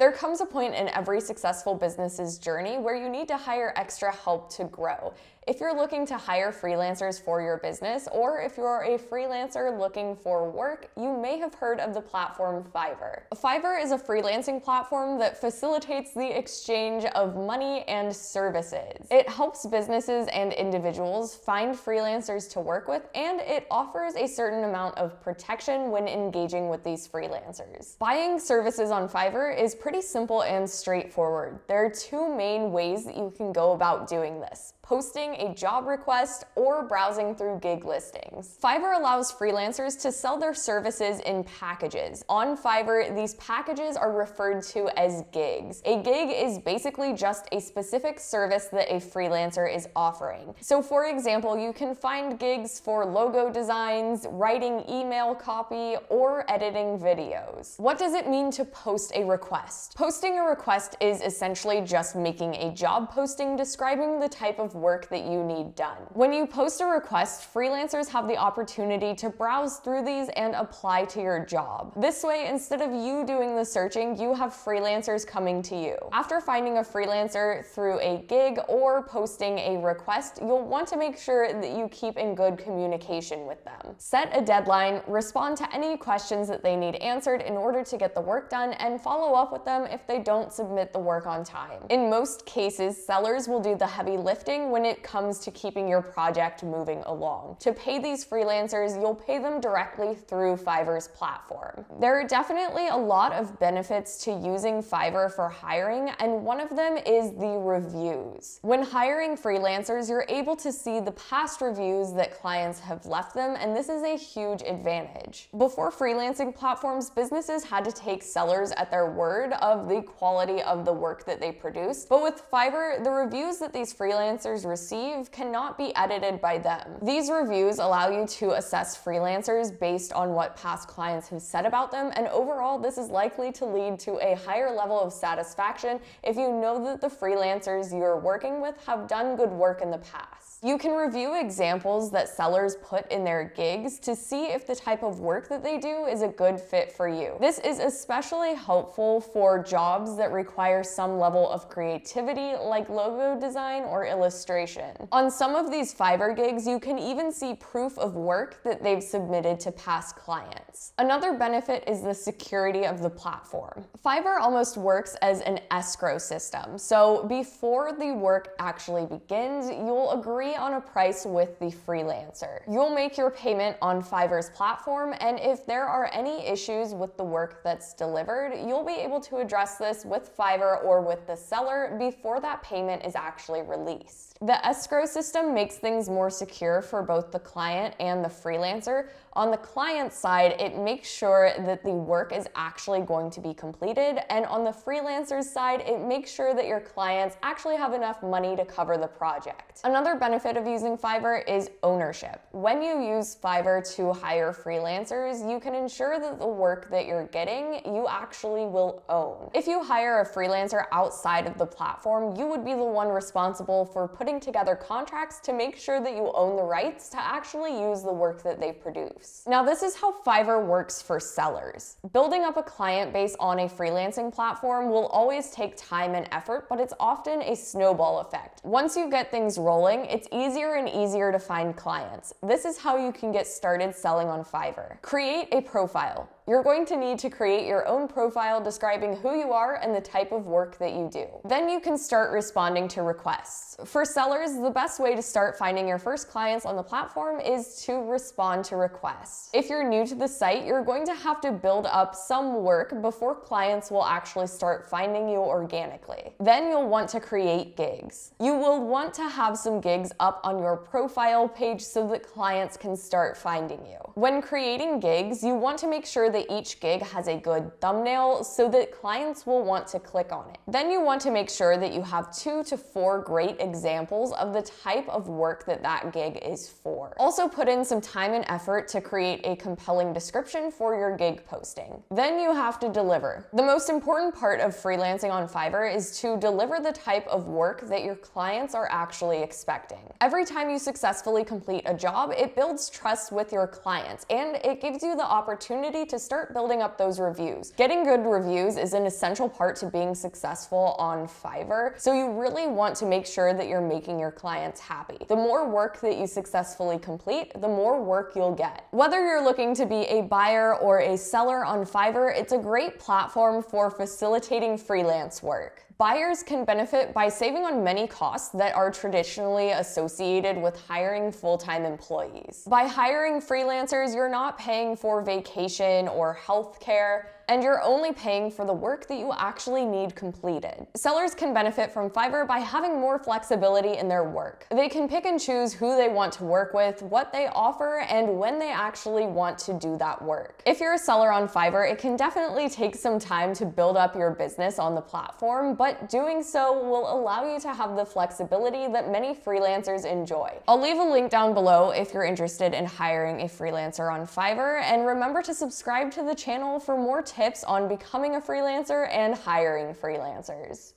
There comes a point in every successful business's journey where you need to hire extra help to grow. If you're looking to hire freelancers for your business, or if you're a freelancer looking for work, you may have heard of the platform Fiverr. Fiverr is a freelancing platform that facilitates the exchange of money and services. It helps businesses and individuals find freelancers to work with, and it offers a certain amount of protection when engaging with these freelancers. Buying services on Fiverr is pretty simple and straightforward. There are two main ways that you can go about doing this: posting a job request or browsing through gig listings. Fiverr allows freelancers to sell their services in packages. On Fiverr, these packages are referred to as gigs. A gig is basically just a specific service that a freelancer is offering. So for example, you can find gigs for logo designs, writing email copy, or editing videos. What does it mean to post a request? Posting a request is essentially just making a job posting describing the type of work that you need done. When you post a request, freelancers have the opportunity to browse through these and apply to your job. This way, instead of you doing the searching, you have freelancers coming to you. After finding a freelancer through a gig or posting a request, you'll want to make sure that you keep in good communication with them. Set a deadline, respond to any questions that they need answered in order to get the work done, and follow up with them if they don't submit the work on time. In most cases, sellers will do the heavy lifting when it comes to keeping your project moving along. To pay these freelancers, you'll pay them directly through Fiverr's platform. There are definitely a lot of benefits to using Fiverr for hiring, and one of them is the reviews. When hiring freelancers, you're able to see the past reviews that clients have left them, and this is a huge advantage. Before freelancing platforms, businesses had to take sellers at their word of the quality of the work that they produce, but with Fiverr, the reviews that these freelancers receive cannot be edited by them. These reviews allow you to assess freelancers based on what past clients have said about them, and overall, this is likely to lead to a higher level of satisfaction if you know that the freelancers you're working with have done good work in the past. You can review examples that sellers put in their gigs to see if the type of work that they do is a good fit for you. This is especially helpful for jobs that require some level of creativity, like logo design or illustration. On some of these Fiverr gigs, you can even see proof of work that they've submitted to past clients. Another benefit is the security of the platform. Fiverr almost works as an escrow system, so before the work actually begins, you'll agree on a price with the freelancer. You'll make your payment on Fiverr's platform, and if there are any issues with the work that's delivered, you'll be able to address this with Fiverr or with the seller before that payment is actually released. The escrow system makes things more secure for both the client and the freelancer. On the client side, it makes sure that the work is actually going to be completed, and on the freelancer's side, it makes sure that your clients actually have enough money to cover the project. Another benefit of using Fiverr is ownership. When you use Fiverr to hire freelancers, you can ensure that the work that you're getting, you actually will own. If you hire a freelancer outside of the platform, you would be the one responsible for putting together contracts to make sure that you own the rights to actually use the work that they produce. Now, this is how Fiverr works for sellers. Building up a client base on a freelancing platform will always take time and effort, but it's often a snowball effect. Once you get things rolling, it's easier and easier to find clients. This is how you can get started selling on Fiverr. Create a profile. You're going to need to create your own profile describing who you are and the type of work that you do. Then you can start responding to requests. For sellers, the best way to start finding your first clients on the platform is to respond to requests. If you're new to the site, you're going to have to build up some work before clients will actually start finding you organically. Then you'll want to create gigs. You will want to have some gigs up on your profile page so that clients can start finding you. When creating gigs, you want to make sure that each gig has a good thumbnail so that clients will want to click on it. Then you want to make sure that you have 2 to 4 great examples of the type of work that that gig is for. Also put in some time and effort to create a compelling description for your gig posting. Then you have to deliver. The most important part of freelancing on Fiverr is to deliver the type of work that your clients are actually expecting. Every time you successfully complete a job, it builds trust with your clients, and it gives you the opportunity to start building up those reviews. Getting good reviews is an essential part to being successful on Fiverr, so you really want to make sure that you're making your clients happy. The more work that you successfully complete, the more work you'll get. Whether you're looking to be a buyer or a seller on Fiverr, it's a great platform for facilitating freelance work. Buyers can benefit by saving on many costs that are traditionally associated with hiring full-time employees. By hiring freelancers, you're not paying for vacation or healthcare, and you're only paying for the work that you actually need completed. Sellers can benefit from Fiverr by having more flexibility in their work. They can pick and choose who they want to work with, what they offer, and when they actually want to do that work. If you're a seller on Fiverr, it can definitely take some time to build up your business on the platform, but doing so will allow you to have the flexibility that many freelancers enjoy. I'll leave a link down below if you're interested in hiring a freelancer on Fiverr, and remember to subscribe to the channel for more tips on becoming a freelancer and hiring freelancers.